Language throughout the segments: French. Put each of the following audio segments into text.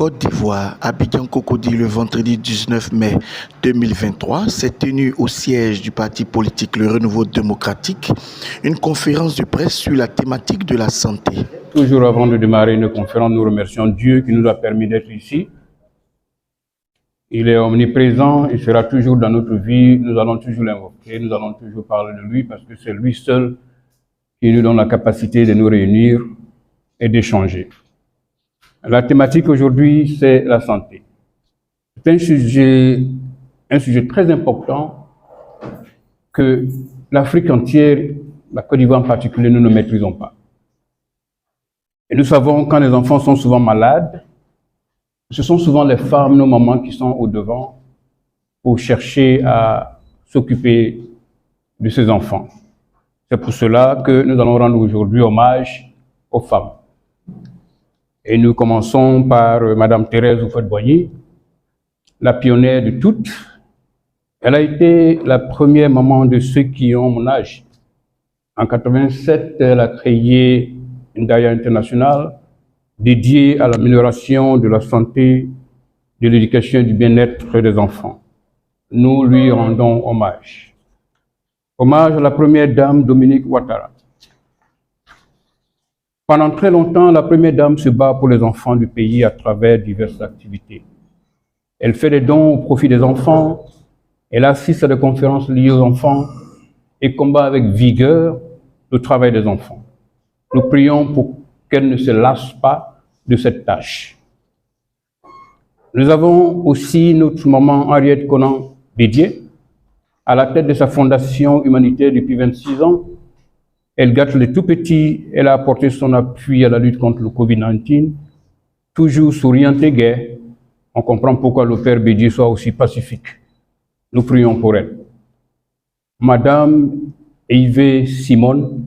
Côte d'Ivoire, Abidjan Cocody, le vendredi 19 mai 2023, s'est tenue au siège du parti politique Le Renouveau démocratique une conférence de presse sur la thématique de la santé. Toujours avant de démarrer une conférence, nous remercions Dieu qui nous a permis d'être ici. Il est omniprésent, il sera toujours dans notre vie, nous allons toujours l'invoquer, nous allons toujours parler de lui parce que c'est lui seul qui nous donne la capacité de nous réunir et d'échanger. La thématique aujourd'hui, c'est la santé. C'est un sujet très important que l'Afrique entière, la Côte d'Ivoire en particulier, nous ne maîtrisons pas. Et nous savons quand les enfants sont souvent malades, ce sont souvent les femmes, nos mamans, qui sont au devant pour chercher à s'occuper de ces enfants. C'est pour cela que nous allons rendre aujourd'hui hommage aux femmes. Et nous commençons par Madame Thérèse Houphouët-Boigny, la pionnière de toutes. Elle a été la première maman de ceux qui ont mon âge. En 1987, elle a créé une DAIA internationale dédiée à l'amélioration de la santé, de l'éducation et du bien-être des enfants. Nous lui rendons hommage. Hommage à la première dame Dominique Ouattara. Pendant très longtemps, la première dame se bat pour les enfants du pays à travers diverses activités. Elle fait des dons au profit des enfants, elle assiste à des conférences liées aux enfants et combat avec vigueur le travail des enfants. Nous prions pour qu'elle ne se lasse pas de cette tâche. Nous avons aussi notre maman Henriette Konan Didier, à la tête de sa fondation humanitaire depuis 26 ans. Elle gâte les tout-petits, elle a apporté son appui à la lutte contre le Covid-19, toujours souriante et gaie. On comprend pourquoi le Père Bédier soit aussi pacifique. Nous prions pour elle. Madame Yves Simone,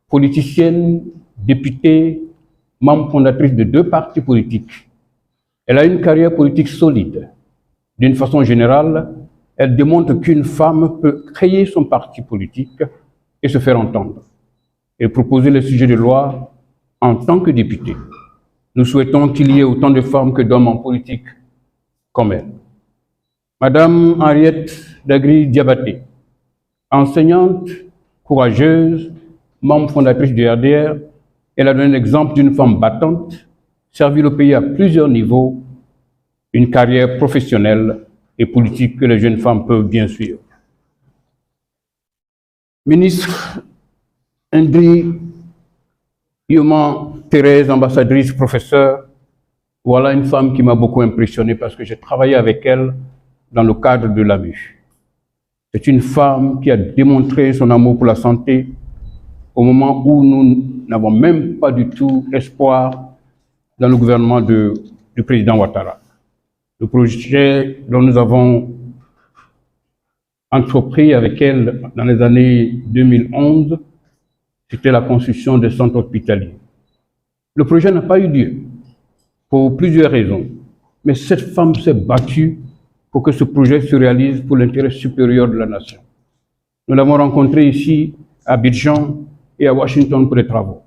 politicienne, députée, membre fondatrice de 2 partis politiques. Elle a une carrière politique solide. D'une façon générale, elle démontre qu'une femme peut créer son parti politique et se faire entendre, et proposer les sujets de loi en tant que députée. Nous souhaitons qu'il y ait autant de femmes que d'hommes en politique comme elle. Madame Henriette Dagri Diabaté, enseignante, courageuse, membre fondatrice du RDR, elle a donné l'exemple d'une femme battante, servi le pays à plusieurs niveaux, une carrière professionnelle et politique que les jeunes femmes peuvent bien suivre. Ministre Ndri Yoman Thérèse, ambassadrice, professeure, voilà une femme qui m'a beaucoup impressionné parce que j'ai travaillé avec elle dans le cadre de l'AMU. C'est une femme qui a démontré son amour pour la santé au moment où nous n'avons même pas du tout espoir dans le gouvernement du président Ouattara. Le projet dont nous avons entrepris avec elle dans les années 2011, c'était la construction des centres hospitaliers. Le projet n'a pas eu lieu pour plusieurs raisons, mais cette femme s'est battue pour que ce projet se réalise pour l'intérêt supérieur de la nation. Nous l'avons rencontrée ici, à Abidjan et à Washington pour des travaux.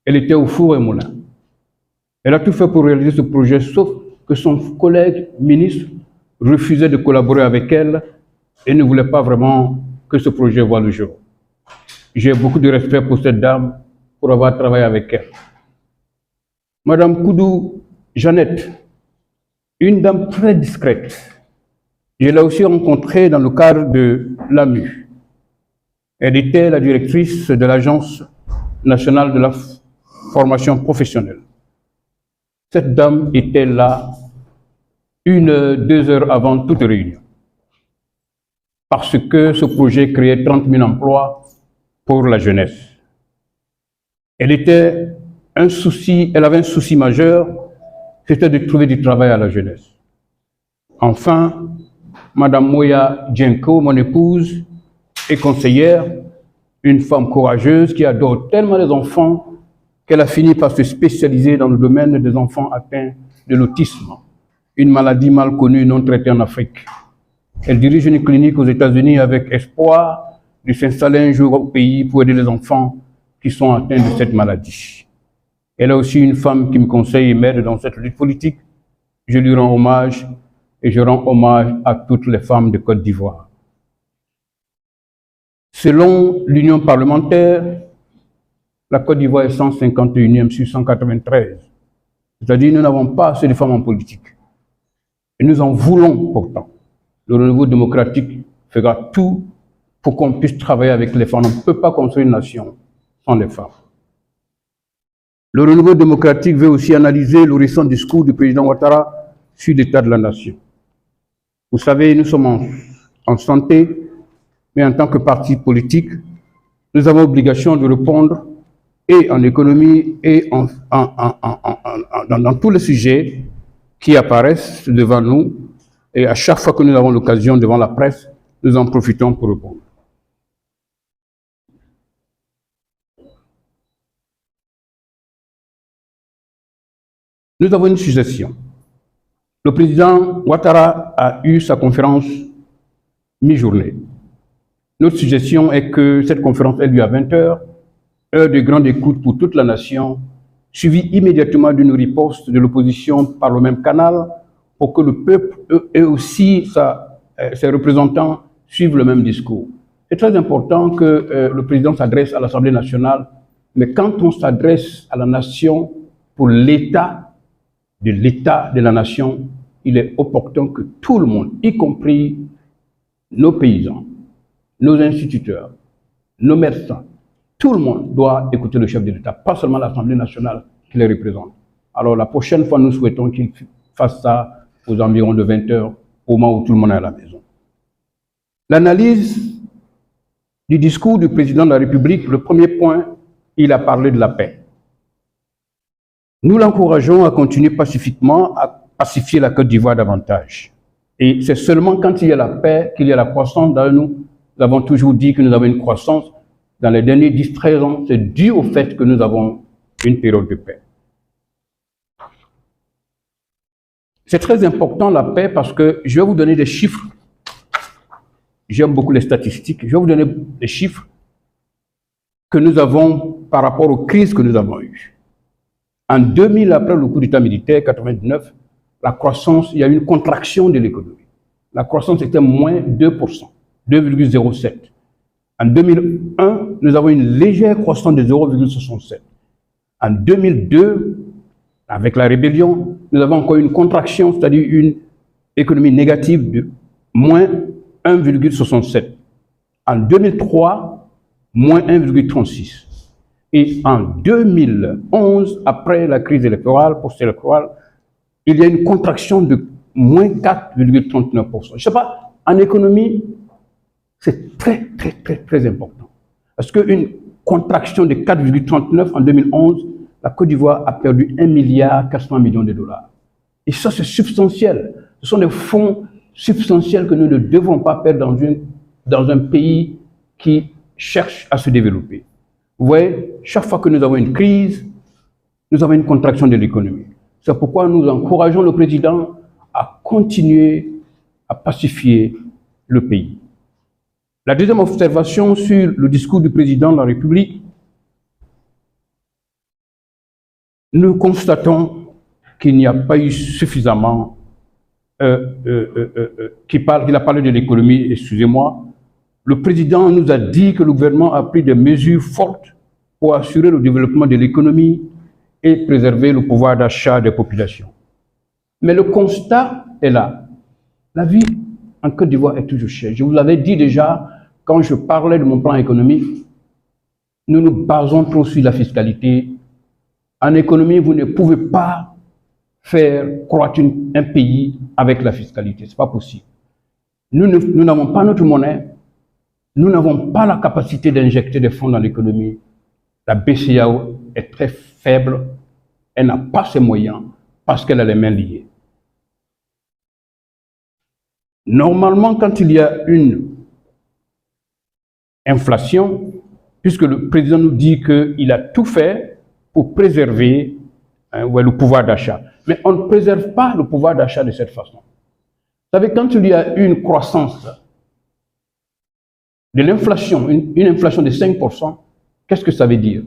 Elle était au four et moulin. Elle a tout fait pour réaliser ce projet, sauf que son collègue ministre refusait de collaborer avec elle et ne voulait pas vraiment que ce projet voie le jour. J'ai beaucoup de respect pour cette dame, pour avoir travaillé avec elle. Madame Koudou Jeannette, une dame très discrète. Je l'ai aussi rencontrée dans le cadre de l'AMU. Elle était la directrice de l'Agence nationale de la formation professionnelle. Cette dame était là 1-2 heures avant toute réunion, parce que ce projet créait 30 000 emplois pour la jeunesse. Elle avait un souci majeur, c'était de trouver du travail à la jeunesse. Enfin, Madame Moya Djenko, mon épouse, est conseillère, une femme courageuse qui adore tellement les enfants qu'elle a fini par se spécialiser dans le domaine des enfants atteints de l'autisme, une maladie mal connue, non traitée en Afrique. Elle dirige une clinique aux États-Unis avec espoir de s'installer un jour au pays pour aider les enfants qui sont atteints de cette maladie. Elle est aussi une femme qui me conseille et m'aide dans cette lutte politique je lui rends hommage et je rends hommage à toutes les femmes de Côte d'Ivoire. Selon l'Union parlementaire, la Côte d'Ivoire est 151e sur 193. C'est-à-dire que nous n'avons pas assez de femmes en politique. Et nous en voulons pourtant. Le renouveau démocratique fera tout pour qu'on puisse travailler avec les femmes. On ne peut pas construire une nation sans les femmes. Le renouveau démocratique veut aussi analyser le récent discours du président Ouattara sur l'état de la nation. Vous savez, nous sommes en santé, mais en tant que parti politique, nous avons l'obligation de répondre et en économie et dans tous les sujets qui apparaissent devant nous. Et à chaque fois que nous avons l'occasion devant la presse, nous en profitons pour répondre. Nous avons une suggestion. Le président Ouattara a eu sa conférence mi-journée. Notre suggestion est que cette conférence ait lieu à 20h, heure de grande écoute pour toute la nation, suivie immédiatement d'une riposte de l'opposition par le même canal, pour que le peuple et aussi ses représentants suivent le même discours. C'est très important que le président s'adresse à l'Assemblée nationale, mais quand on s'adresse à la nation pour l'état de la nation, il est opportun que tout le monde, y compris nos paysans, nos instituteurs, nos médecins, tout le monde doit écouter le chef de l'État, pas seulement l'Assemblée nationale qui les représente. Alors la prochaine fois, nous souhaitons qu'il fasse ça aux environs de 20h, au moment où tout le monde est à la maison. L'analyse du discours du président de la République, le premier point, il a parlé de la paix. Nous l'encourageons à continuer pacifiquement, à pacifier la Côte d'Ivoire davantage. Et c'est seulement quand il y a la paix qu'il y a la croissance dans nous. Nous avons toujours dit que nous avons une croissance. Dans les derniers 10-13 ans, c'est dû au fait que nous avons une période de paix. C'est très important la paix parce que je vais vous donner des chiffres. J'aime beaucoup les statistiques. Je vais vous donner des chiffres que nous avons par rapport aux crises que nous avons eues. En 2000, après le coup d'État militaire, 99, la croissance, il y a eu une contraction de l'économie. La croissance était moins 2%, 2,07. En 2001, nous avons une légère croissance de 0,67. En 2002, avec la rébellion, nous avons encore une contraction, c'est-à-dire une économie négative de moins 1,67. En 2003, moins 1,36. Et en 2011, après la crise électorale, post-électorale, il y a une contraction de moins 4,39%. Je ne sais pas, en économie, c'est très important. Parce qu'une contraction de 4,39 en 2011, la Côte d'Ivoire a perdu 1,4 milliard de dollars. Et ça, c'est substantiel. Ce sont des fonds substantiels que nous ne devons pas perdre dans un pays qui cherche à se développer. Vous voyez, chaque fois que nous avons une crise, nous avons une contraction de l'économie. C'est pourquoi nous encourageons le président à continuer à pacifier le pays. La deuxième observation sur le discours du président de la République, nous constatons qu'il n'y a pas eu suffisamment, qu'il a parlé de l'économie, excusez-moi. Le président nous a dit que le gouvernement a pris des mesures fortes pour assurer le développement de l'économie et préserver le pouvoir d'achat des populations. Mais le constat est là. La vie en Côte d'Ivoire est toujours chère. Je vous l'avais dit déjà quand je parlais de mon plan économique. Nous nous basons trop sur la fiscalité. En économie, vous ne pouvez pas faire croître un pays avec la fiscalité. Ce n'est pas possible. Nous n'avons pas notre monnaie. Nous n'avons pas la capacité d'injecter des fonds dans l'économie. La BCEAO est très faible. Elle n'a pas ses moyens parce qu'elle a les mains liées. Normalement, quand il y a une inflation, puisque le président nous dit qu'il a tout fait pour préserver le pouvoir d'achat. Mais on ne préserve pas le pouvoir d'achat de cette façon. Vous savez, quand il y a une croissance de l'inflation, une inflation de 5%, qu'est-ce que ça veut dire?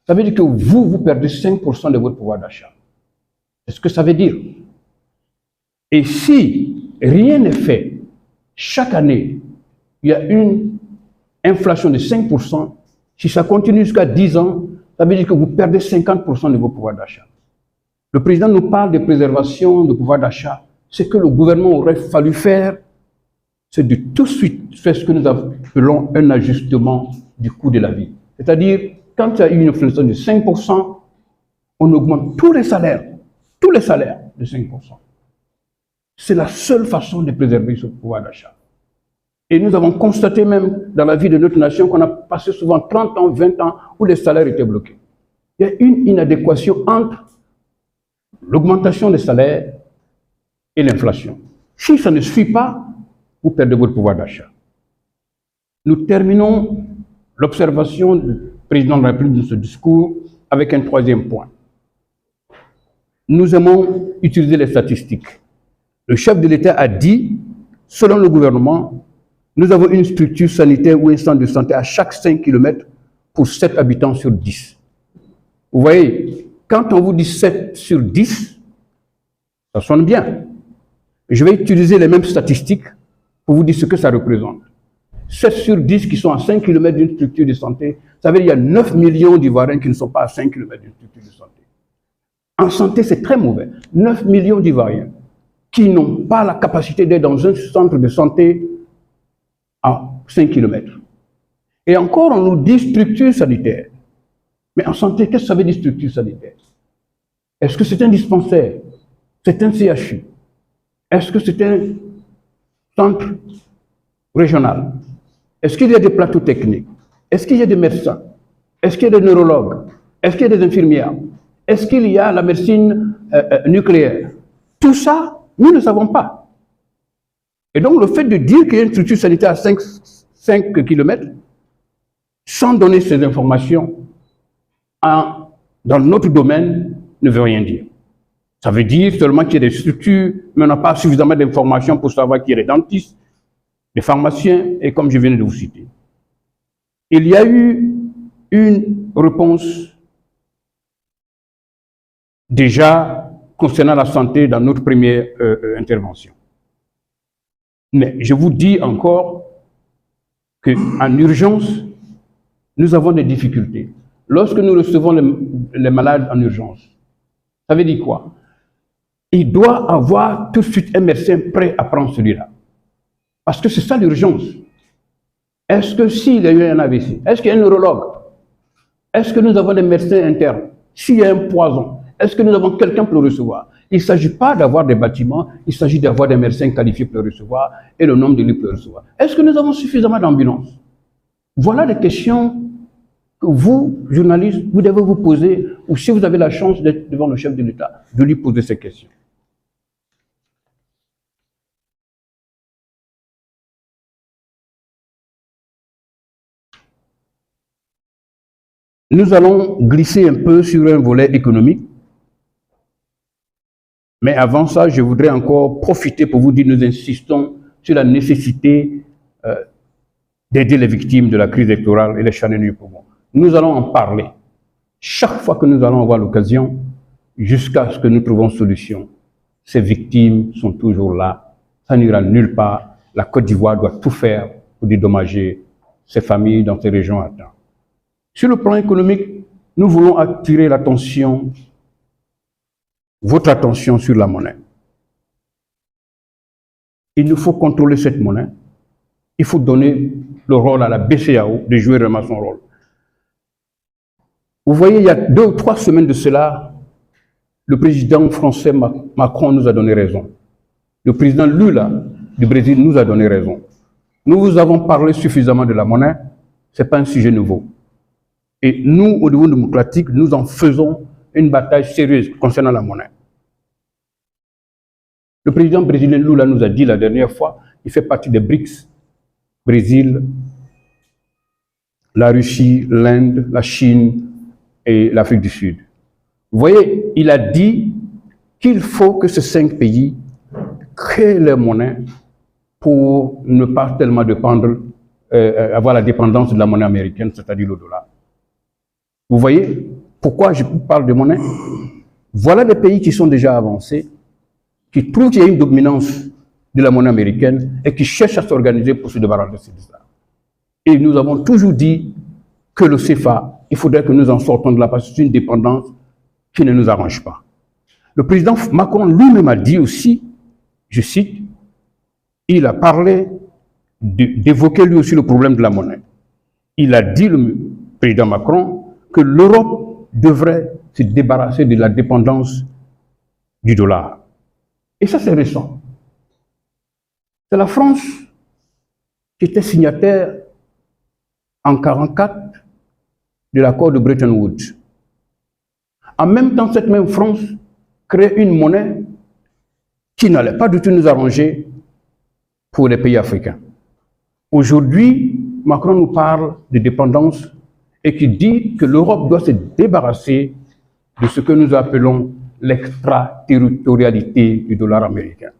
Ça veut dire que vous perdez 5% de votre pouvoir d'achat. C'est ce que ça veut dire. Et si rien n'est fait, chaque année, il y a une inflation de 5%, si ça continue jusqu'à 10 ans, ça veut dire que vous perdez 50% de vos pouvoirs d'achat. Le président nous parle de préservation de pouvoir d'achat. Ce que le gouvernement aurait fallu faire, c'est de tout de suite faire ce que nous appelons un ajustement du coût de la vie. C'est-à-dire, quand il y a une inflation de 5%, on augmente tous les salaires de 5%. C'est la seule façon de préserver ce pouvoir d'achat. Et nous avons constaté même dans la vie de notre nation qu'on a passé souvent 30 ans, 20 ans où les salaires étaient bloqués. Il y a une inadéquation entre l'augmentation des salaires et l'inflation. Si ça ne suit pas, vous perdez votre pouvoir d'achat. Nous terminons l'observation du président de la République de ce discours avec un troisième point. Nous aimons utiliser les statistiques. Le chef de l'État a dit, selon le gouvernement, nous avons une structure sanitaire ou un centre de santé à chaque 5 km pour 7 habitants sur 10. Vous voyez, quand on vous dit 7 sur 10, ça sonne bien. Je vais utiliser les mêmes statistiques pour vous dire ce que ça représente. 7 sur 10 qui sont à 5 km d'une structure de santé, ça veut dire qu'il y a 9 millions d'Ivoiriens qui ne sont pas à 5 km d'une structure de santé. En santé, c'est très mauvais. 9 millions d'Ivoiriens qui n'ont pas la capacité d'être dans un centre de santé à 5 km. Et encore, on nous dit structure sanitaire. Mais en santé, qu'est-ce que ça veut dire structure sanitaire? Est-ce que c'est un dispensaire? C'est un CHU? Est-ce que c'est un centre régional? Est-ce qu'il y a des plateaux techniques? Est-ce qu'il y a des médecins? Est-ce qu'il y a des neurologues? Est-ce qu'il y a des infirmières? Est-ce qu'il y a la médecine nucléaire? Tout ça, nous ne savons pas. Et donc, le fait de dire qu'il y a une structure sanitaire à 5 km, sans donner ces informations dans notre domaine, ne veut rien dire. Ça veut dire seulement qu'il y a des structures, mais on n'a pas suffisamment d'informations pour savoir qu'il y a des dentistes, des pharmaciens, et comme je viens de vous citer. Il y a eu une réponse déjà concernant la santé dans notre première intervention. Mais je vous dis encore qu'en urgence, nous avons des difficultés. Lorsque nous recevons les malades en urgence, ça veut dire quoi? Il doit avoir tout de suite un médecin prêt à prendre celui-là. Parce que c'est ça l'urgence. Est-ce que s'il y a eu un AVC, est-ce qu'il y a un neurologue? Est-ce que nous avons des médecins internes? S'il y a un poison, est-ce que nous avons quelqu'un pour le recevoir? Il ne s'agit pas d'avoir des bâtiments, il s'agit d'avoir des médecins qualifiés pour le recevoir et le nombre de lits pour le recevoir. Est-ce que nous avons suffisamment d'ambulances? Voilà des questions que vous, journalistes, vous devez vous poser, ou si vous avez la chance d'être devant le chef de l'État, de lui poser ces questions. Nous allons glisser un peu sur un volet économique. Mais avant ça, je voudrais encore profiter pour vous dire, nous insistons sur la nécessité d'aider les victimes de la crise électorale et les chaînes du pouvoir. Nous allons en parler chaque fois que nous allons avoir l'occasion, jusqu'à ce que nous trouvions solution. Ces victimes sont toujours là, ça n'ira nulle part. La Côte d'Ivoire doit tout faire pour dédommager ces familles dans ces régions atteintes. Sur le plan économique, nous voulons attirer l'attention, votre attention sur la monnaie. Il nous faut contrôler cette monnaie. Il faut donner le rôle à la BCEAO de jouer vraiment son rôle. Vous voyez, il y a 2 ou 3 semaines de cela, le président français Macron nous a donné raison. Le président Lula du Brésil nous a donné raison. Nous vous avons parlé suffisamment de la monnaie, ce n'est pas un sujet nouveau. Et nous, au niveau démocratique, nous en faisons une bataille sérieuse concernant la monnaie. Le président brésilien Lula nous a dit la dernière fois, il fait partie des BRICS, Brésil, la Russie, l'Inde, la Chine et l'Afrique du Sud. Vous voyez, il a dit qu'il faut que ces 5 pays créent leur monnaie pour ne pas tellement dépendre, avoir la dépendance de la monnaie américaine, c'est-à-dire le dollar. Vous voyez pourquoi je parle de monnaie? Voilà des pays qui sont déjà avancés, qui trouvent qu'il y a une dominance de la monnaie américaine et qui cherchent à s'organiser pour se débarrasser de ça. Et nous avons toujours dit que le CFA, il faudrait que nous en sortons de là parce que c'est une dépendance qui ne nous arrange pas. Le président Macron lui-même a dit aussi, je cite, il a parlé d'évoquer lui aussi le problème de la monnaie. Il a dit, le président Macron, que l'Europe devrait se débarrasser de la dépendance du dollar. Et ça, c'est récent. C'est la France qui était signataire en 1944 de l'accord de Bretton Woods. En même temps, cette même France crée une monnaie qui n'allait pas du tout nous arranger pour les pays africains. Aujourd'hui, Macron nous parle de dépendance et qui dit que l'Europe doit se débarrasser de ce que nous appelons l'extraterritorialité du dollar américain.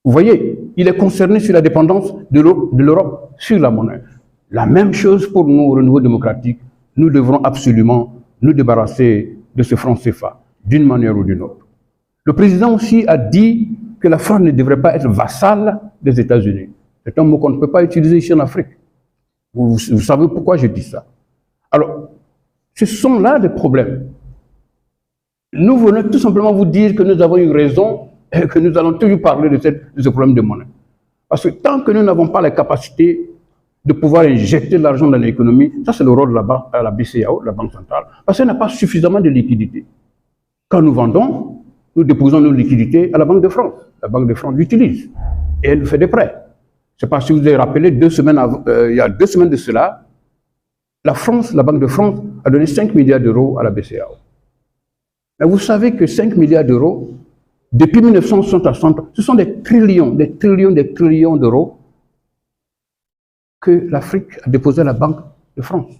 Vous voyez, il est concerné sur la dépendance de l'Europe sur la monnaie. La même chose pour nous, au Renouveau démocratique. Nous devrons absolument nous débarrasser de ce franc CFA, d'une manière ou d'une autre. Le président aussi a dit que la France ne devrait pas être vassale des États-Unis. C'est un mot qu'on ne peut pas utiliser ici en Afrique. Vous savez pourquoi je dis ça. Alors, ce sont là des problèmes. Nous venons tout simplement vous dire que nous avons eu raison et que nous allons toujours parler de ce problème de monnaie. Parce que tant que nous n'avons pas la capacité de pouvoir injecter de l'argent dans l'économie, ça c'est le rôle de la BCEAO, la Banque centrale, parce qu'elle n'a pas suffisamment de liquidités. Quand nous vendons, nous déposons nos liquidités à la Banque de France. La Banque de France l'utilise et elle fait des prêts. Je ne sais pas si vous avez rappelé, il y a 2 semaines de cela, la Banque de France a donné 5 milliards d'euros à la BCEAO. Mais vous savez que 5 milliards d'euros, depuis 1960 à 100, ce sont des trillions d'euros que l'Afrique a déposé à la Banque de France.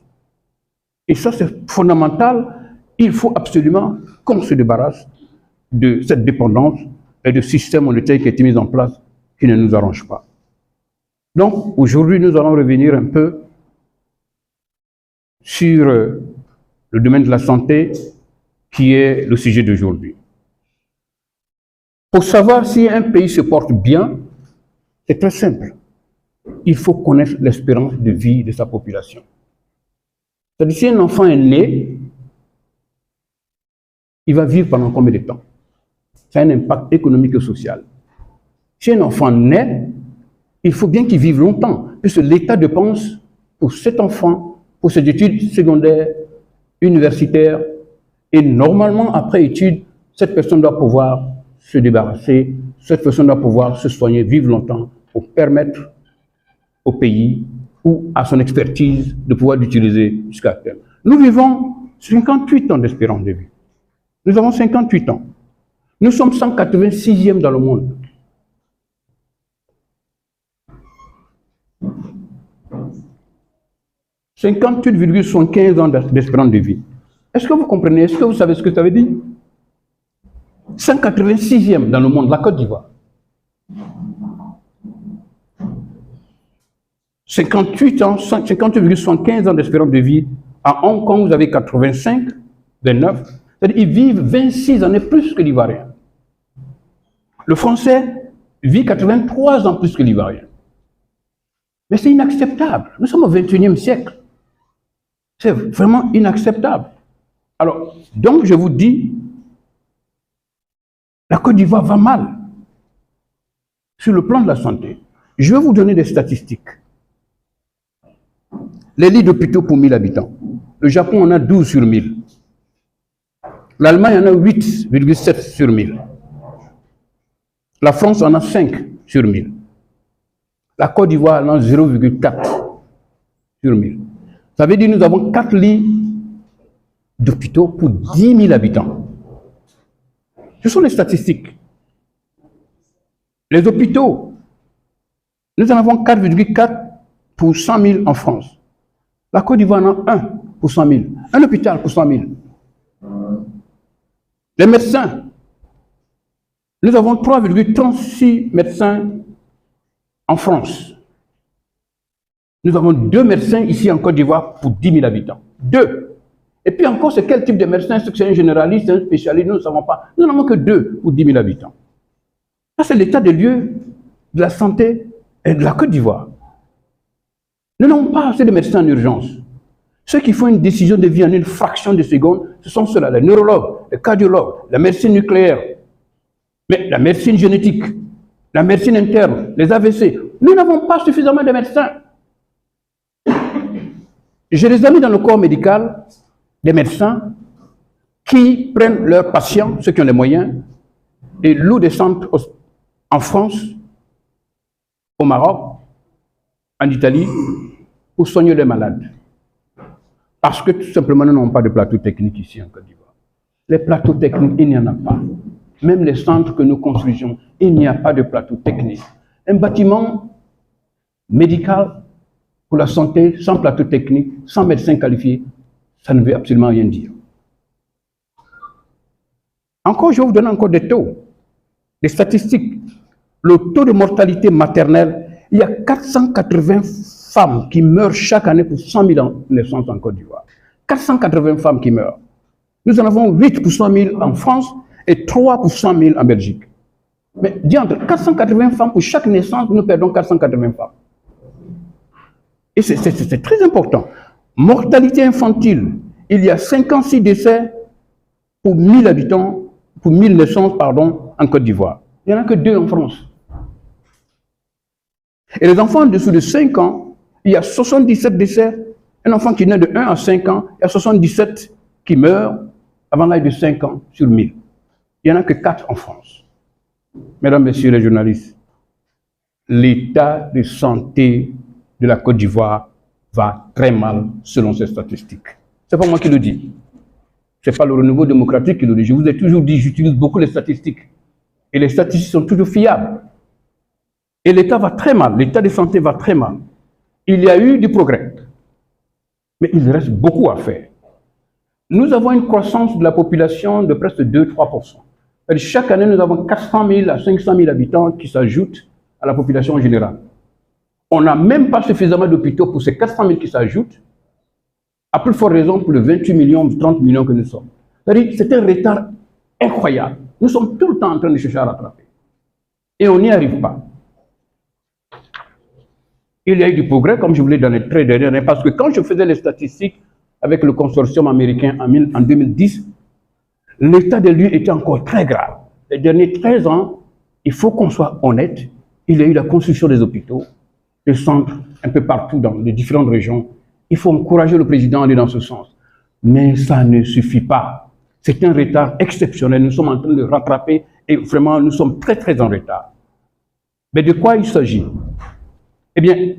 Et ça, c'est fondamental. Il faut absolument qu'on se débarrasse de cette dépendance et de système monétaire qui a été mis en place qui ne nous arrange pas. Donc, aujourd'hui, nous allons revenir un peu sur le domaine de la santé, qui est le sujet d'aujourd'hui. Pour savoir si un pays se porte bien, c'est très simple. Il faut connaître l'espérance de vie de sa population. C'est-à-dire, si un enfant est né, il va vivre pendant combien de temps? Ça a un impact économique et social. Si un enfant naît, il faut bien qu'il vive longtemps, puisque l'État dépense pour cet enfant, pour ses études secondaires, universitaires, et normalement, après études, cette personne doit pouvoir se débarrasser, cette personne doit pouvoir se soigner, vivre longtemps, pour permettre au pays ou à son expertise de pouvoir l'utiliser jusqu'à terme. Nous vivons 58 ans d'espérance de vie. Nous avons 58 ans. Nous sommes 186e dans le monde. « 58,75 ans d'espérance de vie. » Est-ce que vous comprenez? Est-ce que vous savez ce que ça veut dire? 186e dans le monde, la Côte d'Ivoire. 58 ans, 58,75 ans d'espérance de vie. À Hong Kong, vous avez 85, 29. C'est-à-dire qu'ils vivent 26 années plus que l'Ivoirien. Le Français vit 83 ans plus que l'Ivoirien. Mais c'est inacceptable. Nous sommes au XXIe siècle. C'est vraiment inacceptable. Alors, donc je vous dis, la Côte d'Ivoire va mal sur le plan de la santé. Je vais vous donner des statistiques. Les lits d'hôpitaux pour 1000 habitants. Le Japon en a 12 sur 1000. L'Allemagne en a 8,7 sur 1000. La France en a 5 sur 1000. La Côte d'Ivoire en a 0,4 sur 1000. Ça veut dire que nous avons 4 lits d'hôpitaux pour 10 000 habitants. Ce sont les statistiques. Les hôpitaux, nous en avons 4,4 pour 100 000 en France. La Côte d'Ivoire en a 1 pour 100 000. Un hôpital pour 100 000. Les médecins, nous avons 3,36 médecins en France. Nous avons 2 médecins ici en Côte d'Ivoire pour 10 000 habitants. 2. Et puis encore, c'est quel type de médecin? Est-ce que c'est un généraliste, un spécialiste? Nous ne savons pas. Nous n'en avons que 2 pour 10 000 habitants. Ça, c'est l'état des lieux de la santé et de la Côte d'Ivoire. Nous n'avons pas assez de médecins en urgence. Ceux qui font une décision de vie en une fraction de seconde, ce sont ceux-là, les neurologues, les cardiologues, la médecine nucléaire, mais la médecine génétique, la médecine interne, les AVC. Nous n'avons pas suffisamment de médecins. J'ai des amis dans le corps médical, des médecins, qui prennent leurs patients, ceux qui ont les moyens, et louent des centres en France, au Maroc, en Italie, pour soigner les malades. Parce que tout simplement, nous n'avons pas de plateau technique ici en Côte d'Ivoire. Les plateaux techniques, il n'y en a pas. Même les centres que nous construisons, il n'y a pas de plateau technique. Un bâtiment médical pour la santé, sans plateau technique, sans médecin qualifié, ça ne veut absolument rien dire. Encore, je vais vous donner encore des taux, des statistiques. Le taux de mortalité maternelle, il y a 480 femmes qui meurent chaque année pour 100 000 naissances en Côte d'Ivoire. 480 femmes qui meurent. Nous en avons 8 pour 100 000 en France et 3 pour 100 000 en Belgique. Mais diantre, 480 femmes pour chaque naissance, nous perdons 480 femmes. Et c'est très important. Mortalité infantile, il y a 56 décès pour 1000 habitants, pour 1000 naissances, pardon, en Côte d'Ivoire. Il n'y en a que 2 en France. Et les enfants en dessous de 5 ans, il y a 77 décès. Un enfant qui naît de 1 à 5 ans, il y a 77 qui meurent avant l'âge de 5 ans sur 1000. Il n'y en a que 4 en France. Mesdames, Messieurs les journalistes, l'état de santé de la Côte d'Ivoire va très mal selon ces statistiques. Ce n'est pas moi qui le dis. Ce n'est pas le Renouveau démocratique qui le dit. Je vous ai toujours dit, j'utilise beaucoup les statistiques. Et les statistiques sont toujours fiables. Et l'état va très mal, l'état de santé va très mal. Il y a eu du progrès, mais il reste beaucoup à faire. Nous avons une croissance de la population de presque 2-3%. Chaque année, nous avons 400 000 à 500 000 habitants qui s'ajoutent à la population générale. On n'a même pas suffisamment d'hôpitaux pour ces 400 000 qui s'ajoutent, à plus forte raison pour les 28 millions, 30 millions que nous sommes. C'est un retard incroyable. Nous sommes tout le temps en train de chercher à rattraper. Et on n'y arrive pas. Il y a eu du progrès, comme je vous l'ai dit dans les très dernières années, parce que quand je faisais les statistiques avec le consortium américain en 2010, l'état des lieux était encore très grave. Les derniers 13 ans, il faut qu'on soit honnête, il y a eu la construction des hôpitaux, des centres un peu partout dans les différentes régions. Il faut encourager le président à aller dans ce sens. Mais ça ne suffit pas. C'est un retard exceptionnel. Nous sommes en train de rattraper et vraiment, nous sommes très, très en retard. Mais de quoi il s'agit? Eh bien,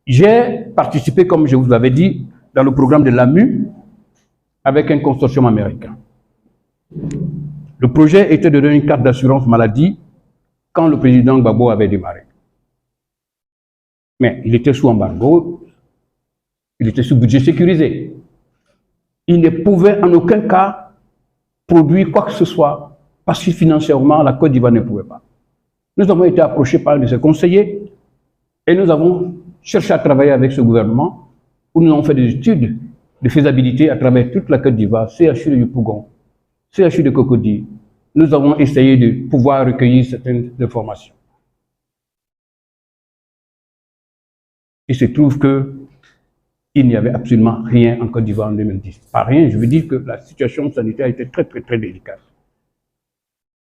j'ai participé, comme je vous l'avais dit, dans le programme de l'AMU avec un consortium américain. Le projet était de donner une carte d'assurance maladie quand le président Gbagbo avait démarré. Mais il était sous embargo, il était sous budget sécurisé. Il ne pouvait en aucun cas produire quoi que ce soit parce que financièrement, la Côte d'Ivoire ne pouvait pas. Nous avons été approchés par un de ses conseillers et nous avons cherché à travailler avec ce gouvernement où nous avons fait des études de faisabilité à travers toute la Côte d'Ivoire, CHU de Yopougon, CHU de Cocody. Nous avons essayé de pouvoir recueillir certaines informations. Il se trouve qu'il n'y avait absolument rien en Côte d'Ivoire en 2010. Pas rien, je veux dire que la situation sanitaire était très, très, très délicate.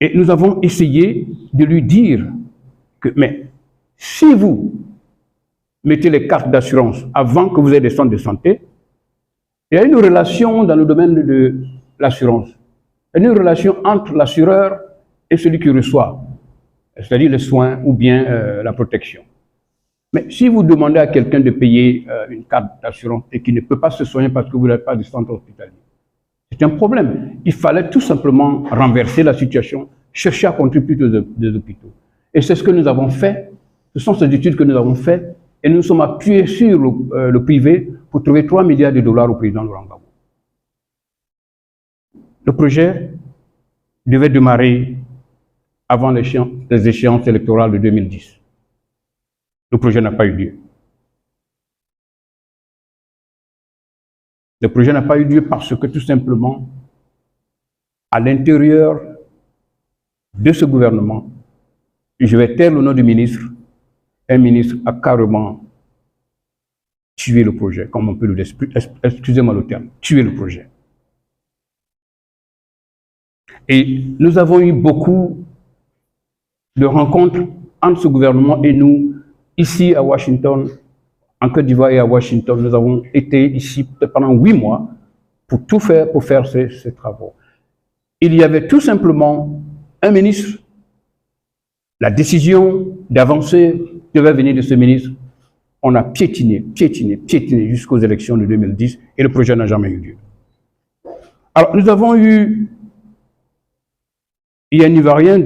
Et nous avons essayé de lui dire que, mais si vous mettez les cartes d'assurance avant que vous ayez des centres de santé, il y a une relation dans le domaine de l'assurance. Il y a une relation entre l'assureur et celui qui reçoit, c'est-à-dire les soins ou bien la protection. Mais si vous demandez à quelqu'un de payer une carte d'assurance et qu'il ne peut pas se soigner parce que vous n'avez pas de centre hospitalier, c'est un problème. Il fallait tout simplement renverser la situation, chercher à contribuer des hôpitaux. Et c'est ce que nous avons fait. Ce sont ces études que nous avons faites et nous sommes appuyés sur le privé pour trouver 3 milliards de dollars au président Laurent Gbagbo. Le projet devait démarrer avant les échéances électorales de 2010. Le projet n'a pas eu lieu. Le projet n'a pas eu lieu parce que tout simplement, à l'intérieur de ce gouvernement, je vais taire le nom du ministre. Un ministre a carrément tué le projet, comme on peut le dire, excusez-moi le terme, tuer le projet. Et nous avons eu beaucoup de rencontres entre ce gouvernement et nous, ici à Washington, en Côte d'Ivoire et à Washington. Nous avons été ici pendant 8 mois pour tout faire, pour faire ces travaux. Il y avait tout simplement un ministre. La décision d'avancer devait venir de ce ministre. On a piétiné jusqu'aux élections de 2010 et le projet n'a jamais eu lieu. Alors, nous avons eu, il y a un Ivoirien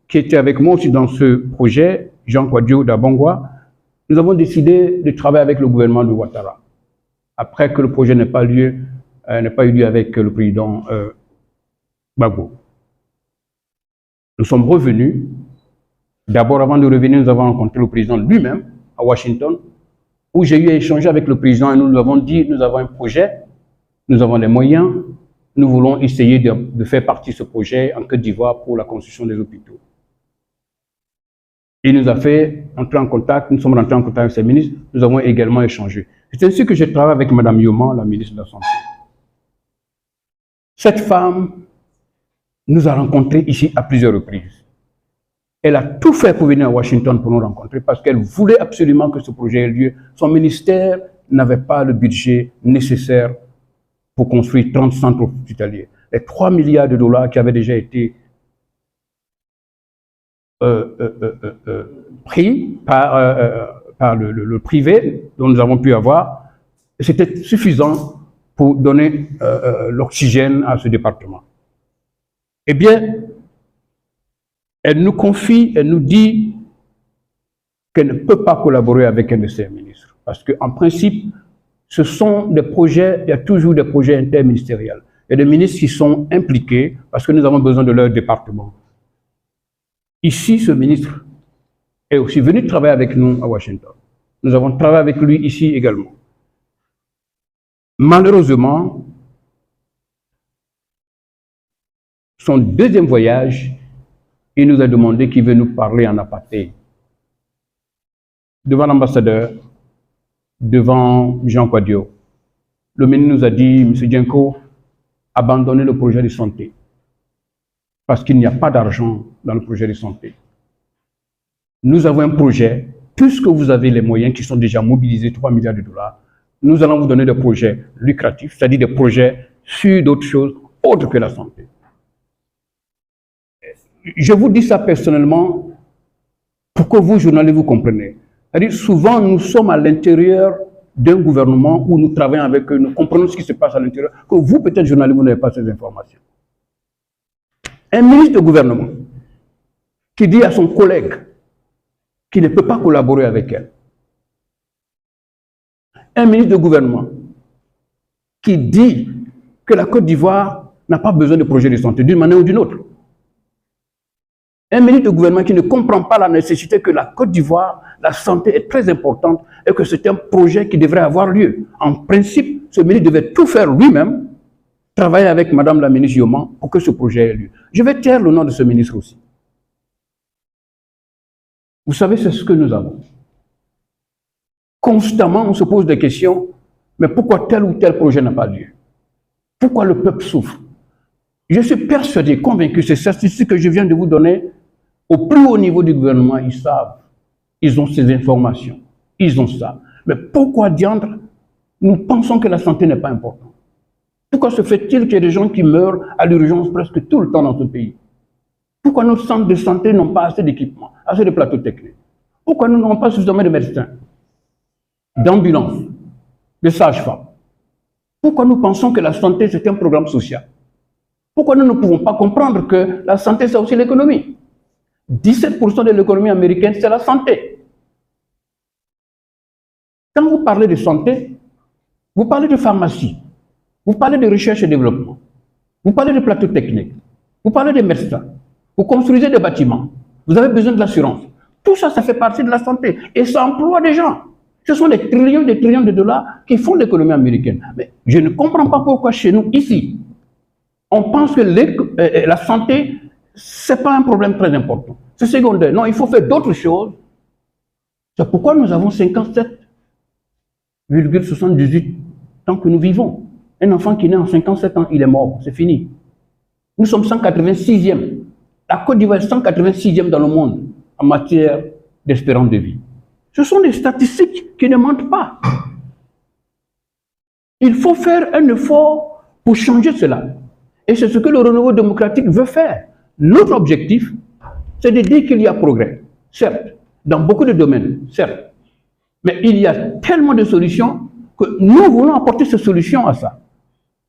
qui était avec moi aussi dans ce projet, Jean Kouadio d'Abongwa. Nous avons décidé de travailler avec le gouvernement de Ouattara. Après que le projet n'ait pas eu lieu avec le président Gbagbo. Nous sommes revenus. D'abord, avant de revenir, nous avons rencontré le président lui-même à Washington, où j'ai eu à échanger avec le président et nous lui avons dit, nous avons un projet, nous avons les moyens, nous voulons essayer de faire partie de ce projet en Côte d'Ivoire pour la construction des hôpitaux. Il nous a fait entrer en contact, nous sommes rentrés en contact avec ces ministres, nous avons également échangé. C'est ainsi que je travaille avec Mme Yoma, la ministre de la Santé. Cette femme nous a rencontrés ici à plusieurs reprises. Elle a tout fait pour venir à Washington pour nous rencontrer parce qu'elle voulait absolument que ce projet ait lieu. Son ministère n'avait pas le budget nécessaire pour construire 30 centres hospitaliers. Les 3 milliards de dollars qui avaient déjà été pris par le privé dont nous avons pu avoir, c'était suffisant pour donner l'oxygène à ce département. Eh bien, elle nous confie, elle nous dit qu'elle ne peut pas collaborer avec un de ses ministres. Parce qu'en principe, ce sont des projets, il y a toujours des projets interministériels. Il y a des ministres qui sont impliqués parce que nous avons besoin de leur département. Ici, ce ministre est aussi venu travailler avec nous à Washington. Nous avons travaillé avec lui ici également. Malheureusement, son deuxième voyage, il nous a demandé qu'il veut nous parler en aparté. Devant l'ambassadeur, devant Jean Kouadio, le ministre nous a dit, M. Dienko, abandonnez le projet de santé. Parce qu'il n'y a pas d'argent dans le projet de santé. Nous avons un projet, puisque vous avez les moyens qui sont déjà mobilisés, 3 milliards de dollars, nous allons vous donner des projets lucratifs, c'est-à-dire des projets sur d'autres choses autres que la santé. Je vous dis ça personnellement pour que vous, journalistes, vous compreniez. C'est-à-dire, souvent, nous sommes à l'intérieur d'un gouvernement où nous travaillons avec eux, nous comprenons ce qui se passe à l'intérieur, que vous, peut-être, journalistes, vous n'avez pas ces informations. Un ministre de gouvernement qui dit à son collègue qu'il ne peut pas collaborer avec elle. Un ministre de gouvernement qui dit que la Côte d'Ivoire n'a pas besoin de projet de santé d'une manière ou d'une autre. Un ministre de gouvernement qui ne comprend pas la nécessité que la Côte d'Ivoire, la santé est très importante et que c'est un projet qui devrait avoir lieu. En principe, ce ministre devait tout faire lui-même, travailler avec Madame la ministre Yoma pour que ce projet ait lieu. Je vais taire le nom de ce ministre aussi. Vous savez, c'est ce que nous avons. Constamment, on se pose des questions, mais pourquoi tel ou tel projet n'a pas lieu? Pourquoi le peuple souffre? Je suis persuadé, convaincu, ces statistiques que je viens de vous donner, au plus haut niveau du gouvernement, ils savent, ils ont ces informations, ils ont ça. Mais pourquoi diantre, nous pensons que la santé n'est pas importante? Pourquoi se fait-il qu'il y ait des gens qui meurent à l'urgence presque tout le temps dans ce pays? Pourquoi nos centres de santé n'ont pas assez d'équipements, assez de plateaux techniques? Pourquoi nous n'avons pas suffisamment de médecins, d'ambulances, de sages-femmes? Pourquoi nous pensons que la santé, c'est un programme social? Pourquoi nous ne pouvons pas comprendre que la santé, c'est aussi l'économie? 17% de l'économie américaine, c'est la santé. Quand vous parlez de santé, vous parlez de pharmacie, vous parlez de recherche et développement, vous parlez de plateaux techniques, vous parlez de médecins, vous construisez des bâtiments, vous avez besoin de l'assurance. Tout ça, ça fait partie de la santé et ça emploie des gens. Ce sont des trillions de dollars qui font l'économie américaine. Mais je ne comprends pas pourquoi chez nous, ici, on pense que la santé, ce n'est pas un problème très important. C'est secondaire. Non, il faut faire d'autres choses. C'est pourquoi nous avons 57,78 tant que nous vivons. Un enfant qui naît en 57 ans, il est mort. C'est fini. Nous sommes 186e. La Côte d'Ivoire est 186e dans le monde en matière d'espérance de vie. Ce sont des statistiques qui ne mentent pas. Il faut faire un effort pour changer cela. Et c'est ce que le renouveau démocratique veut faire. Notre objectif, c'est de dire qu'il y a progrès, certes, dans beaucoup de domaines, certes. Mais il y a tellement de solutions que nous voulons apporter ces solutions à ça.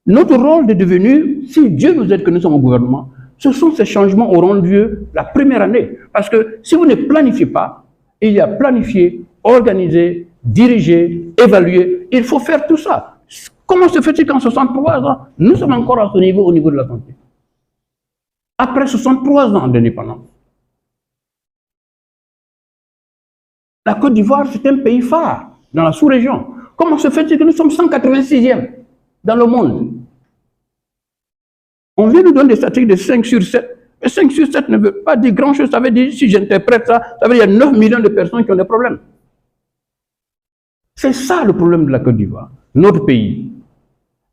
Notre rôle est devenu, si Dieu nous aide que nous sommes au gouvernement, ce sont ces changements auront lieu la première année. Parce que si vous ne planifiez pas, il y a planifier, organiser, diriger, évaluer. Il faut faire tout ça. Comment se fait-il qu'en 63 ans, nous sommes encore à ce niveau au niveau de la santé? Après 63 ans d'indépendance. La Côte d'Ivoire, c'est un pays phare dans la sous-région. Comment se fait-il que nous sommes 186e dans le monde? On vient nous donner des statistiques de 5 sur 7. Mais 5 sur 7 ne veut pas dire grand-chose. Ça veut dire, si j'interprète ça, ça veut dire qu'il y a 9 millions de personnes qui ont des problèmes. C'est ça le problème de la Côte d'Ivoire, notre pays.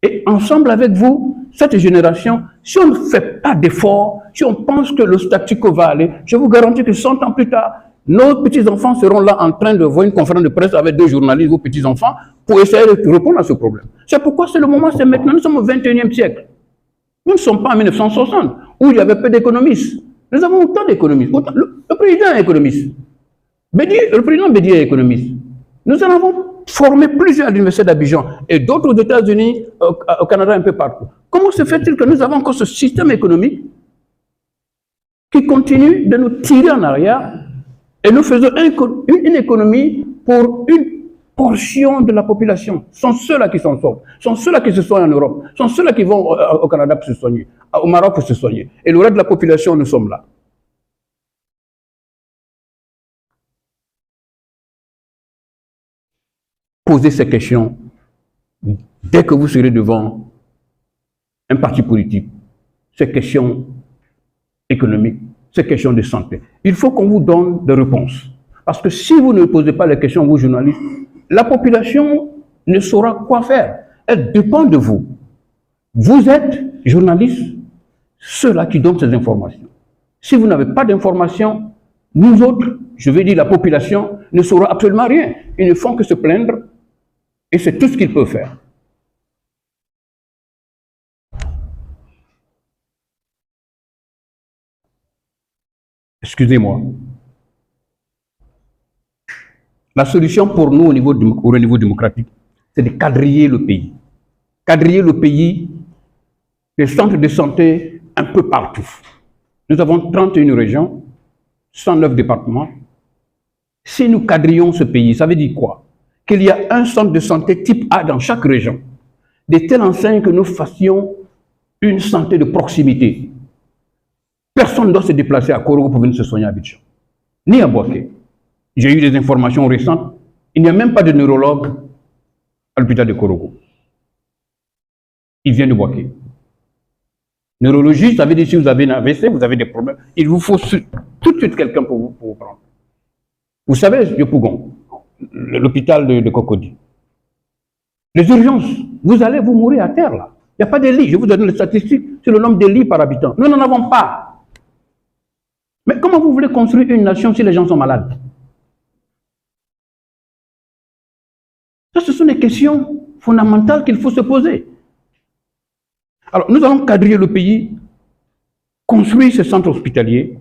Et ensemble avec vous, cette génération, si on ne fait pas d'efforts, si on pense que le statu quo va aller, je vous garantis que 100 ans plus tard, nos petits-enfants seront là en train de voir une conférence de presse avec 2 journalistes, vos petits-enfants, pour essayer de répondre à ce problème. C'est pourquoi c'est le moment, c'est maintenant. Nous sommes au 21e siècle. Nous ne sommes pas en 1960, où il y avait peu d'économistes. Nous avons autant d'économistes. Le président est économiste. Le président Bédier est économiste. Nous en avons formé plusieurs à l'université d'Abidjan et d'autres aux États-Unis, au Canada, un peu partout. Comment se fait-il que nous avons encore ce système économique qui continue de nous tirer en arrière et nous faisons une économie pour une portion de la population? Ce sont ceux-là qui s'en sortent, ce sont ceux-là qui se soignent en Europe, ce sont ceux-là qui vont au Canada pour se soigner, au Maroc pour se soigner. Et le reste de la population, nous sommes là. Posez ces questions dès que vous serez devant un parti politique, ces questions économiques, ces questions de santé. Il faut qu'on vous donne des réponses. Parce que si vous ne posez pas les questions, vous journalistes, la population ne saura quoi faire. Elle dépend de vous. Vous êtes journalistes, ceux-là qui donnent ces informations. Si vous n'avez pas d'informations, nous autres, je veux dire la population, ne saura absolument rien. Ils ne font que se plaindre et c'est tout ce qu'ils peuvent faire. Excusez-moi. La solution pour nous au niveau démocratique, c'est de quadriller le pays. Quadriller le pays, les centres de santé un peu partout. Nous avons 31 régions, 109 départements. Si nous quadrillons ce pays, ça veut dire quoi? Qu'il y a un centre de santé type A dans chaque région. De telle enseigne que nous fassions une santé de proximité. Personne ne doit se déplacer à Korogo pour venir se soigner à Abidjan, ni à Bouaké. J'ai eu des informations récentes. Il n'y a même pas de neurologue à l'hôpital de Korogo. Il vient de Bouaké. Neurologie, ça veut dire si vous avez un AVC, vous avez des problèmes, il vous faut tout de suite quelqu'un pour vous prendre. Vous savez, Yopougon, l'hôpital de Cocody. Les urgences, vous allez vous mourir à terre là. Il n'y a pas de lits. Je vous donne les statistiques sur le nombre de lits par habitant. Nous n'en avons pas. Mais comment vous voulez construire une nation si les gens sont malades? Ça, ce sont des questions fondamentales qu'il faut se poser. Alors, nous allons quadriller le pays, construire ces centres hospitaliers,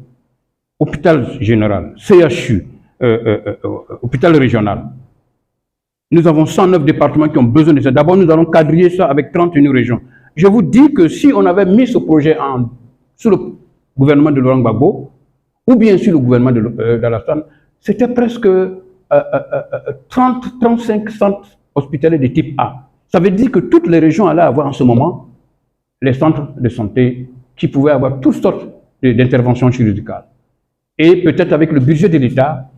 hôpital général, CHU, hôpital régional. Nous avons 109 départements qui ont besoin de ça. D'abord, nous allons quadriller ça avec 31 régions. Je vous dis que si on avait mis ce projet sous le gouvernement de Laurent Gbagbo, ou bien sur le gouvernement d'Alassane, c'était presque 30-35 centres hospitaliers de type A. Ça veut dire que toutes les régions allaient avoir en ce moment les centres de santé qui pouvaient avoir toutes sortes d'interventions chirurgicales. Et peut-être avec le budget de l'État,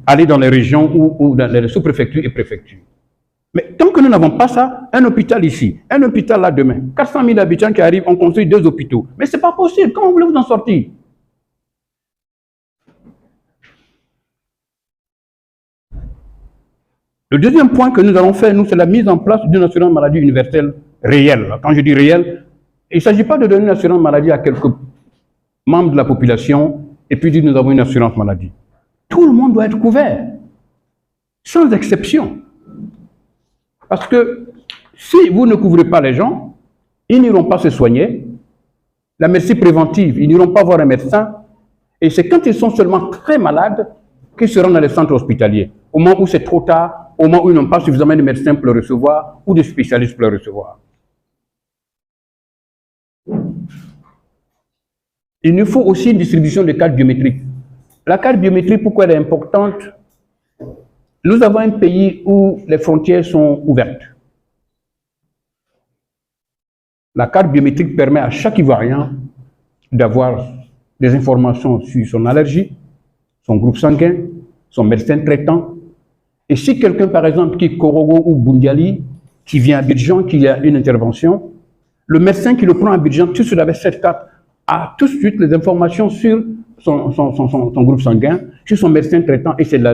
aller dans les régions ou dans les sous-préfectures et préfectures. Mais tant que nous n'avons pas ça, un hôpital ici, un hôpital là demain, 400 000 habitants qui arrivent, on construit 2 hôpitaux. Mais ce n'est pas possible. Comment voulez-vous en sortir? Le deuxième point que nous allons faire, nous, c'est la mise en place d'une assurance maladie universelle réelle. Quand je dis réelle, il ne s'agit pas de donner une assurance maladie à quelques membres de la population et puis dire nous avons une assurance maladie. Tout le monde doit être couvert, sans exception. Parce que si vous ne couvrez pas les gens, ils n'iront pas se soigner. La médecine préventive, ils n'iront pas voir un médecin. Et c'est quand ils sont seulement très malades qu'ils seront dans les centres hospitaliers. Au moment où c'est trop tard, au moment où ils n'ont pas suffisamment de médecins pour le recevoir ou de spécialistes pour le recevoir. Il nous faut aussi une distribution de cartes biométriques. La carte biométrique, pourquoi elle est importante? Nous avons un pays où les frontières sont ouvertes. La carte biométrique permet à chaque Ivoirien d'avoir des informations sur son allergie, son groupe sanguin, son médecin traitant. Et si quelqu'un, par exemple, qui est Korogo ou Bundiali, qui vient à Abidjan, qui a une intervention, le médecin qui le prend à Abidjan, tout de suite avec cette carte, a tout de suite les informations sur son groupe sanguin, sur son médecin traitant et ses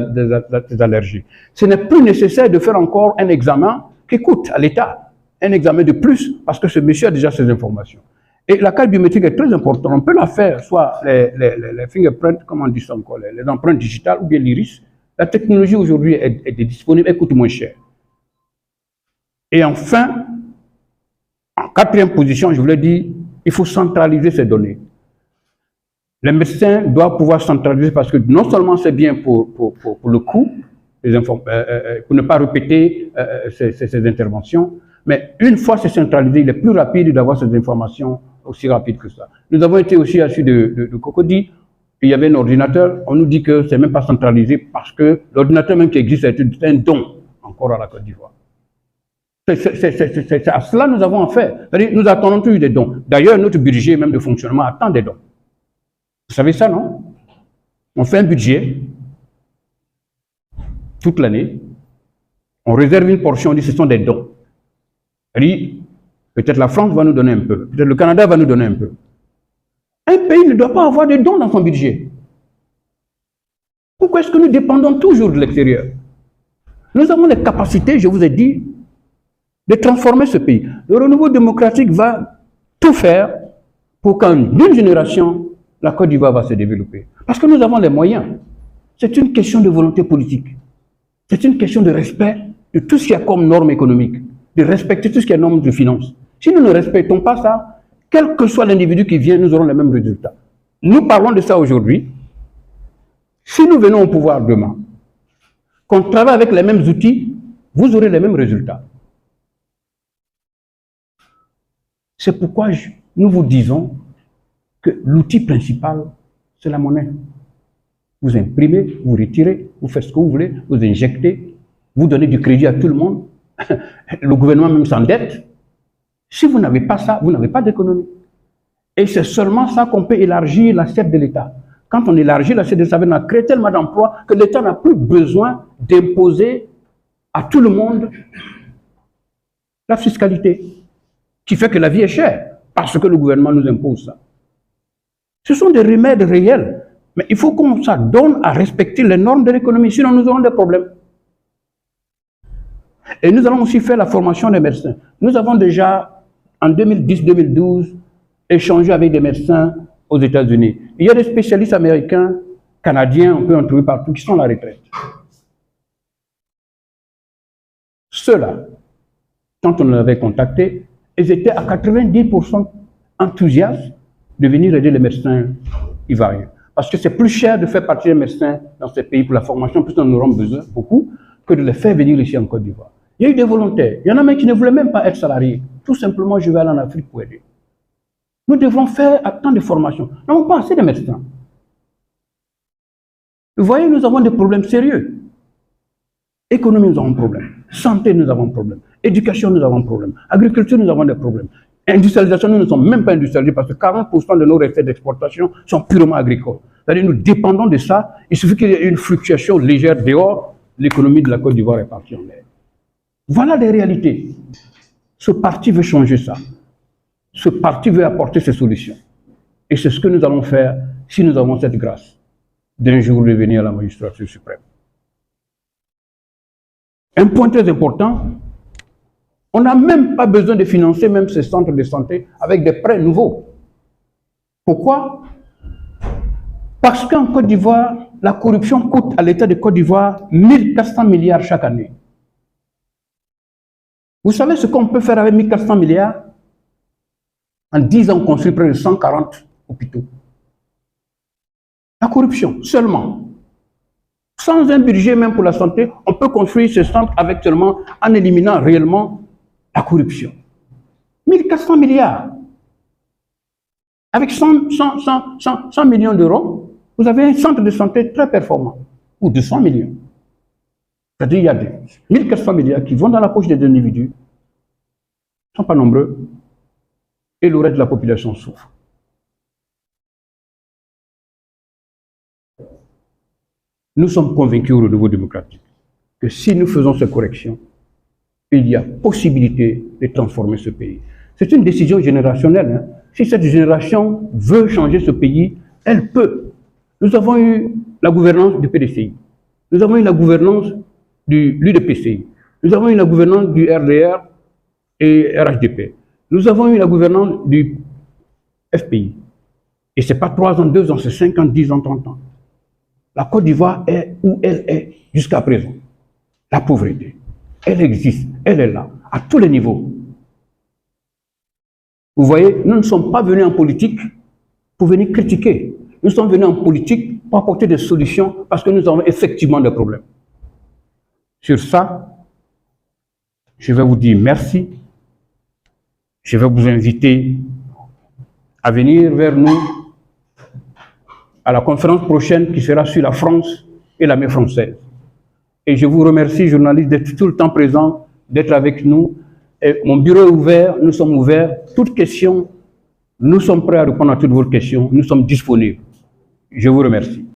allergies. Ce n'est plus nécessaire de faire encore un examen qui coûte à l'État, un examen de plus, parce que ce monsieur a déjà ces informations. Et la carte biométrique est très importante. On peut la faire, soit les fingerprints, comment on dit ça encore, les empreintes digitales ou bien l'iris. La technologie aujourd'hui est disponible, elle coûte moins cher. Et enfin, en quatrième position, je voulais dire, il faut centraliser ces données. Les médecins doivent pouvoir centraliser parce que non seulement c'est bien pour le coût, pour ne pas répéter ces interventions, mais une fois c'est centralisé, il est plus rapide d'avoir ces informations aussi rapide que ça. Nous avons été aussi assis de Cocody, il y avait un ordinateur, on nous dit que c'est même pas centralisé parce que l'ordinateur même qui existe est un don encore à la Côte d'Ivoire. C'est à cela que nous avons affaire. Nous attendons toujours des dons. D'ailleurs, notre budget même de fonctionnement attend des dons. Vous savez ça, non? On fait un budget toute l'année, on réserve une portion, on dit ce sont des dons. Peut-être la France va nous donner un peu, peut-être le Canada va nous donner un peu. Un pays ne doit pas avoir de dons dans son budget. Pourquoi est-ce que nous dépendons toujours de l'extérieur? Nous avons les capacités, je vous ai dit, de transformer ce pays. Le renouveau démocratique va tout faire pour qu'en une génération, la Côte d'Ivoire va se développer. Parce que nous avons les moyens. C'est une question de volonté politique. C'est une question de respect de tout ce qu'il y a comme normes économiques, de respecter tout ce qui est normes de finance. Si nous ne respectons pas ça, quel que soit l'individu qui vient, nous aurons les mêmes résultats. Nous parlons de ça aujourd'hui. Si nous venons au pouvoir demain, qu'on travaille avec les mêmes outils, vous aurez les mêmes résultats. C'est pourquoi nous vous disons que l'outil principal, c'est la monnaie. Vous imprimez, vous retirez, vous faites ce que vous voulez, vous injectez, vous donnez du crédit à tout le monde, le gouvernement même s'endette. Si vous n'avez pas ça, vous n'avez pas d'économie. Et c'est seulement ça qu'on peut élargir l'assiette de l'État. Quand on élargit l'assiette de l'État, on a créé tellement d'emplois que l'État n'a plus besoin d'imposer à tout le monde la fiscalité, qui fait que la vie est chère, parce que le gouvernement nous impose ça. Ce sont des remèdes réels, mais il faut qu'on s'adonne à respecter les normes de l'économie, sinon nous aurons des problèmes. Et nous allons aussi faire la formation des médecins. Nous avons déjà, en 2010-2012, échangé avec des médecins aux États-Unis. Il y a des spécialistes américains, canadiens, on peut en trouver partout, qui sont à la retraite. Ceux-là, quand on les avait contactés, ils étaient à 90% enthousiastes de venir aider les médecins ivoiriens. Parce que c'est plus cher de faire partir les médecins dans ces pays pour la formation, plus nous en aurons besoin, beaucoup, que de les faire venir ici en Côte d'Ivoire. Il y a eu des volontaires. Il y en a même qui ne voulaient même pas être salariés. Tout simplement, je vais aller en Afrique pour aider. Nous devons faire tant de formations. Nous n'avons pas assez de médecins. Vous voyez, nous avons des problèmes sérieux. Économie, nous avons un problème. Santé, nous avons un problème. Éducation, nous avons un problème. Agriculture, nous avons des problèmes. Industrialisation, nous ne sommes même pas industrialisés parce que 40% de nos recettes d'exportation sont purement agricoles. C'est-à-dire nous dépendons de ça. Il suffit qu'il y ait une fluctuation légère dehors, l'économie de la Côte d'Ivoire est partie en l'air. Voilà les réalités. Ce parti veut changer ça. Ce parti veut apporter ses solutions. Et c'est ce que nous allons faire si nous avons cette grâce d'un jour de venir à la magistrature suprême. Un point très important, on n'a même pas besoin de financer même ces centres de santé avec des prêts nouveaux. Pourquoi? Parce qu'en Côte d'Ivoire, la corruption coûte à l'État de Côte d'Ivoire 1400 milliards chaque année. Vous savez ce qu'on peut faire avec 1400 milliards? En 10 ans, on construit près de 140 hôpitaux. La corruption, seulement. Sans un budget même pour la santé, on peut construire ce centre avec seulement, en éliminant réellement la corruption. 1400 milliards. Avec 100 millions d'euros, vous avez un centre de santé très performant. Ou 200 millions. C'est-à-dire qu'il y a 1400 milliards qui vont dans la poche des individus. Ils ne sont pas nombreux. Et le reste de la population souffre. Nous sommes convaincus au niveau démocratique que si nous faisons ces corrections, il y a possibilité de transformer ce pays. C'est une décision générationnelle. Hein. Si cette génération veut changer ce pays, elle peut. Nous avons eu la gouvernance du PDCI. Nous avons eu la gouvernance de l'UDPCI. Nous avons eu la gouvernance du RDR et RHDP. Nous avons eu la gouvernance du FPI. Et ce n'est pas 3 ans, 2 ans, c'est 5 ans, 10 ans, 30 ans. La Côte d'Ivoire est où elle est jusqu'à présent. La pauvreté, elle existe, elle est là, à tous les niveaux. Vous voyez, nous ne sommes pas venus en politique pour venir critiquer. Nous sommes venus en politique pour apporter des solutions parce que nous avons effectivement des problèmes. Sur ça, je vais vous dire merci. Je vais vous inviter à venir vers nous à la conférence prochaine qui sera sur la France et l'armée française. Et je vous remercie, journalistes, d'être tout le temps présents, d'être avec nous. Et mon bureau est ouvert, nous sommes ouverts. Toutes questions, nous sommes prêts à répondre à toutes vos questions. Nous sommes disponibles. Je vous remercie.